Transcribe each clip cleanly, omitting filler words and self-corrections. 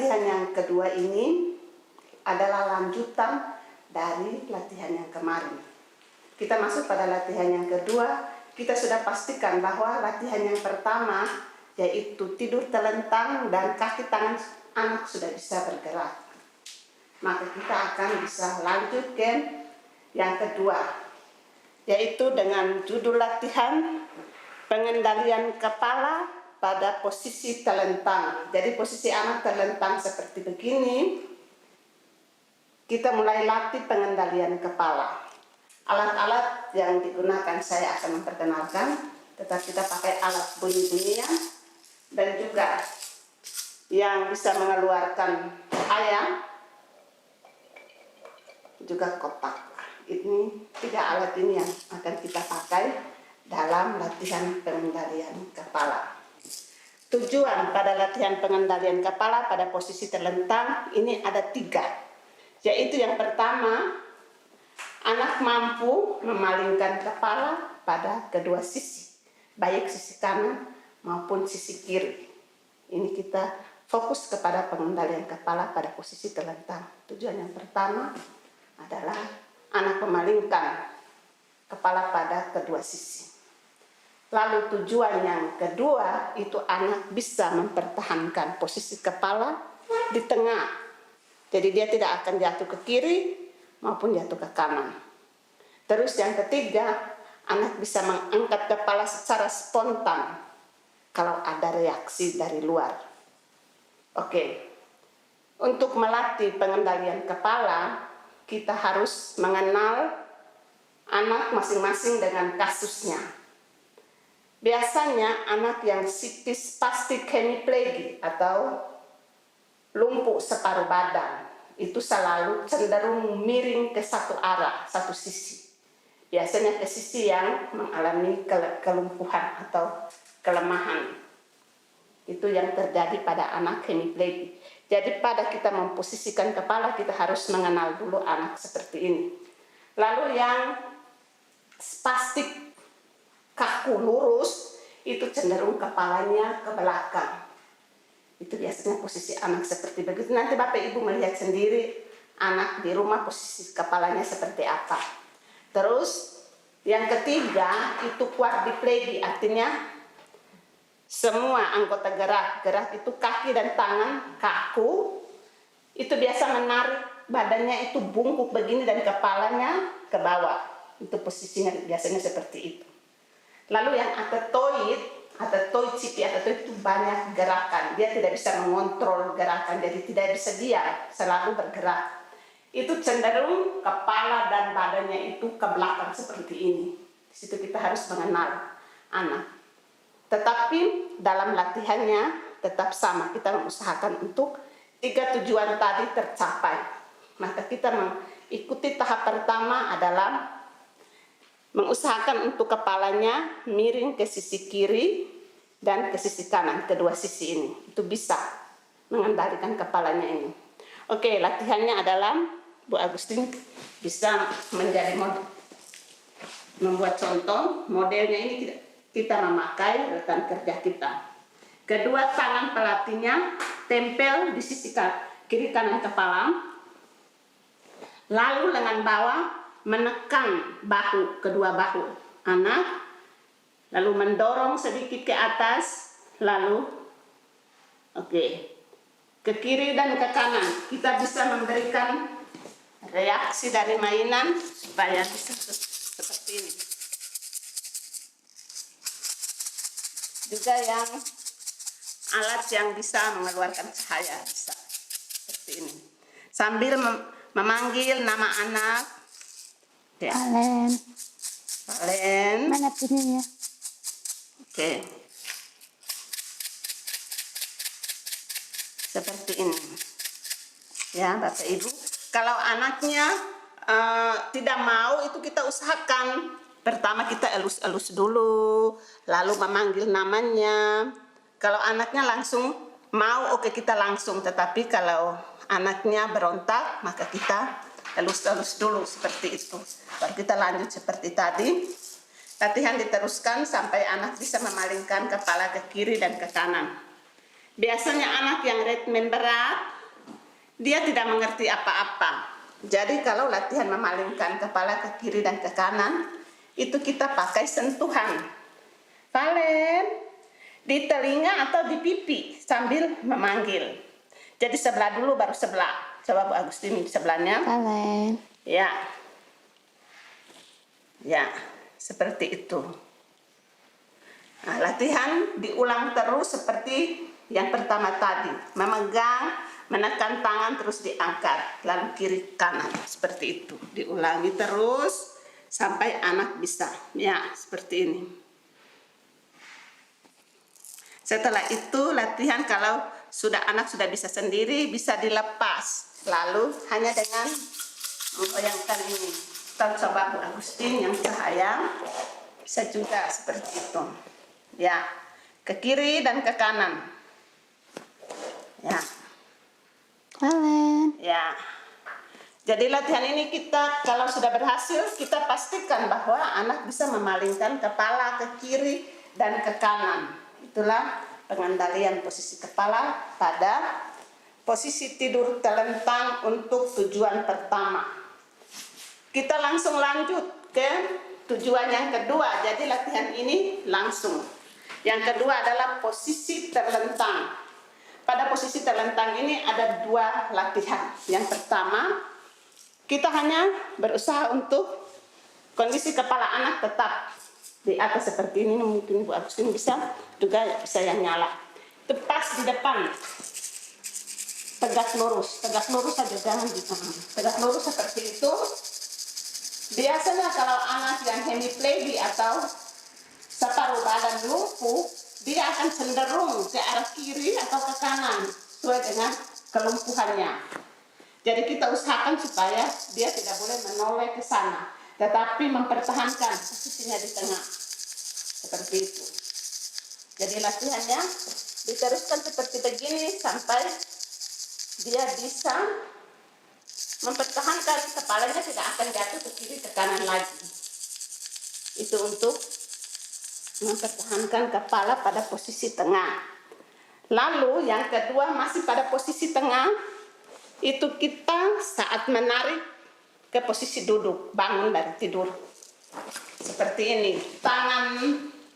latihan yang kedua ini adalah lanjutan dari latihan yang kemarin. Kita masuk pada latihan yang kedua, kita sudah pastikan bahwa latihan yang pertama yaitu tidur telentang dan kaki tangan anak sudah bisa bergerak. Maka kita akan bisa lanjut ke yang kedua, yaitu dengan judul latihan pengendalian kepala pada posisi telentang. Jadi posisi anak telentang seperti begini, kita mulai latih pengendalian kepala. Alat-alat yang digunakan saya akan memperkenalkan, tetap kita pakai alat bunyi-bunyian dan juga yang bisa mengeluarkan ayam, juga kotak. Ini 3 alat ini yang akan kita pakai dalam latihan pengendalian kepala. Tujuan pada latihan pengendalian kepala pada posisi terlentang ini ada 3, yaitu yang pertama, anak mampu memalingkan kepala pada kedua sisi, baik sisi kanan maupun sisi kiri. Ini kita fokus kepada pengendalian kepala pada posisi terlentang. Tujuan yang pertama adalah anak memalingkan kepala pada kedua sisi. Lalu tujuan yang kedua itu anak bisa mempertahankan posisi kepala di tengah. Jadi dia tidak akan jatuh ke kiri maupun jatuh ke kanan. Terus yang ketiga, anak bisa mengangkat kepala secara spontan kalau ada reaksi dari luar. Oke. Untuk melatih pengendalian kepala, kita harus mengenal anak masing-masing dengan kasusnya. Biasanya anak yang spastik hemiplegic atau lumpuh separuh badan itu selalu cenderung miring ke satu arah, satu sisi. Biasanya ke sisi yang mengalami kelumpuhan atau kelemahan. Itu yang terjadi pada anak hemiplegic. Jadi pada kita memposisikan kepala, kita harus mengenal dulu anak seperti ini. Lalu yang spastik kaku lurus, itu cenderung kepalanya ke belakang. Itu biasanya posisi anak seperti begitu. Nanti Bapak Ibu melihat sendiri anak di rumah posisi kepalanya seperti apa. Terus yang ketiga itu quadriplegic, artinya semua anggota gerak itu kaki dan tangan kaku, itu biasa menarik badannya itu bungkuk begini dan kepalanya ke bawah. Itu posisinya biasanya seperti itu. Lalu yang atetoid itu banyak gerakan. Dia tidak bisa mengontrol gerakan, jadi tidak bisa diam, selalu bergerak. Itu cenderung kepala dan badannya itu ke belakang seperti ini. Di situ kita harus mengenal anak. Tetapi dalam latihannya tetap sama, kita mengusahakan untuk 3 tujuan tadi tercapai. Maka kita mengikuti tahap pertama adalah mengusahakan untuk kepalanya miring ke sisi kiri dan ke sisi kanan, kedua sisi ini. Itu bisa mengendalikan kepalanya ini. Oke, latihannya adalah Bu Agustin bisa menjadi membuat contoh. Modelnya ini kita memakai rekan kerja kita. Kedua tangan pelatihnya tempel di sisi kiri kanan kepala. Lalu lengan bawah menekan kedua bahu anak. Lalu mendorong sedikit ke atas. Lalu ke kiri dan ke kanan. Kita bisa memberikan reaksi dari mainan supaya bisa seperti ini. Juga yang alat yang bisa mengeluarkan cahaya bisa seperti ini. Sambil memanggil nama anak. Valen. Mana bunyinya? Oke. Seperti ini. Ya, Bapak Ibu. Kalau anaknya tidak mau, itu kita usahakan. Pertama kita elus-elus dulu, lalu memanggil namanya. Kalau anaknya langsung mau, oke kita langsung. Tetapi kalau anaknya berontak, maka kita elus-elus dulu seperti itu. Baru kita lanjut seperti tadi. Latihan diteruskan sampai anak bisa memalingkan kepala ke kiri dan ke kanan. Biasanya anak yang ritme berat dia tidak mengerti apa-apa. Jadi kalau latihan memalingkan kepala ke kiri dan ke kanan, itu kita pakai sentuhan. Valen, di telinga atau di pipi sambil memanggil. Jadi sebelah dulu baru sebelah. Coba Bu Agustin sebelahnya. Valen. Ya. Ya, seperti itu. Nah, latihan diulang terus seperti yang pertama tadi. Memegang, menekan tangan terus diangkat, lalu kiri kanan seperti itu. Diulangi terus sampai anak bisa. Ya, seperti ini. Setelah itu latihan kalau anak sudah bisa sendiri, bisa dilepas. Lalu hanya dengan membayangkan ini. Kita coba Bu Agustin yang cahaya, bisa juga seperti itu. Ya, ke kiri dan ke kanan. Ya. Valen. Ya. Jadi latihan ini kita kalau sudah berhasil, kita pastikan bahwa anak bisa memalingkan kepala ke kiri dan ke kanan. Itulah pengendalian posisi kepala pada posisi tidur telentang untuk tujuan pertama. Kita langsung lanjut ke tujuan yang kedua. Jadi latihan ini langsung. Yang kedua adalah posisi terlentang. Pada posisi terlentang ini ada dua latihan. Yang pertama, kita hanya berusaha untuk kondisi kepala anak tetap di atas seperti ini. Mungkin Bu Agustin bisa juga bisa yang nyala. Tepas di depan. Tegak lurus saja, jangan di tengah. Tegak lurus seperti itu. Biasanya kalau anak yang hemiplegic atau separuh badan lumpuh, dia akan cenderung ke arah kiri atau ke kanan sesuai dengan kelumpuhannya. Jadi kita usahakan supaya dia tidak boleh menoleh ke sana, tetapi mempertahankan posisinya di tengah. Seperti itu. Jadi latihannya diteruskan seperti begini sampai dia bisa mempertahankan kepalanya tidak akan jatuh ke kiri ke kanan lagi. Itu untuk mempertahankan kepala pada posisi tengah. Lalu yang kedua masih pada posisi tengah, itu kita saat menarik ke posisi duduk, bangun dari tidur. Seperti ini, tangan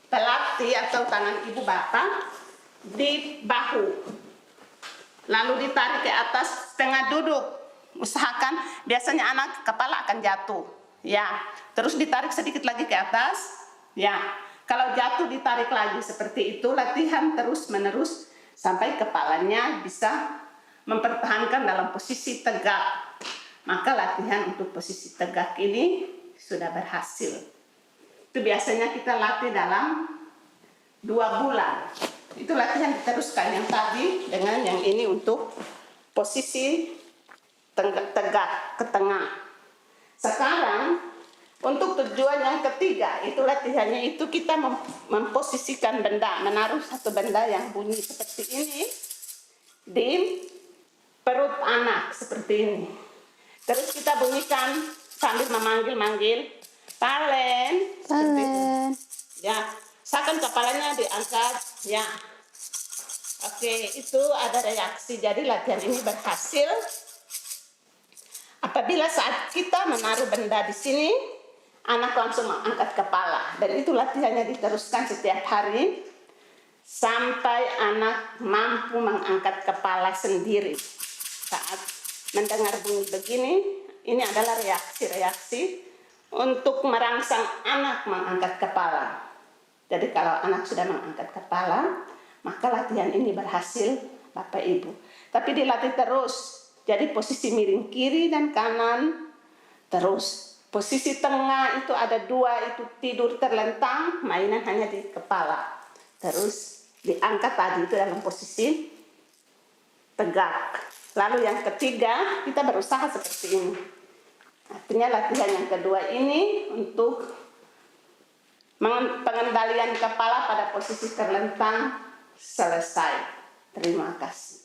pelatih atau tangan ibu bapak di bahu. Lalu ditarik ke atas tengah duduk. Usahakan biasanya anak kepala akan jatuh. Ya, terus ditarik sedikit lagi ke atas. Ya, kalau jatuh ditarik lagi seperti itu. Latihan terus-menerus sampai kepalanya bisa mempertahankan dalam posisi tegak. Maka latihan untuk posisi tegak ini sudah berhasil. Itu biasanya kita latih dalam 2 bulan. Itu latihan diteruskan yang tadi dengan yang ini untuk posisi tegak ke tengah. Sekarang untuk tujuan yang ketiga, itu latihannya itu kita memposisikan benda, menaruh satu benda yang bunyi seperti ini di perut anak seperti ini. Terus kita bunyikan sambil memanggil-manggil, Valen. Valen. Ya, usahakan kepalanya diangkat. Ya, oke, itu ada reaksi. Jadi latihan ini berhasil apabila saat kita menaruh benda di sini, anak langsung mengangkat kepala. Dan itu latihannya diteruskan setiap hari sampai anak mampu mengangkat kepala sendiri. Saat mendengar bunyi begini, ini adalah reaksi-reaksi untuk merangsang anak mengangkat kepala. Jadi kalau anak sudah mengangkat kepala, maka latihan ini berhasil Bapak Ibu. Tapi dilatih terus. Jadi posisi miring kiri dan kanan terus. Posisi tengah itu ada 2, itu tidur terlentang, mainan hanya di kepala. Terus diangkat tadi itu dalam posisi tegak. Lalu yang ketiga, kita berusaha seperti ini. Artinya latihan yang kedua ini untuk pengendalian kepala pada posisi terlentang selesai. Terima kasih.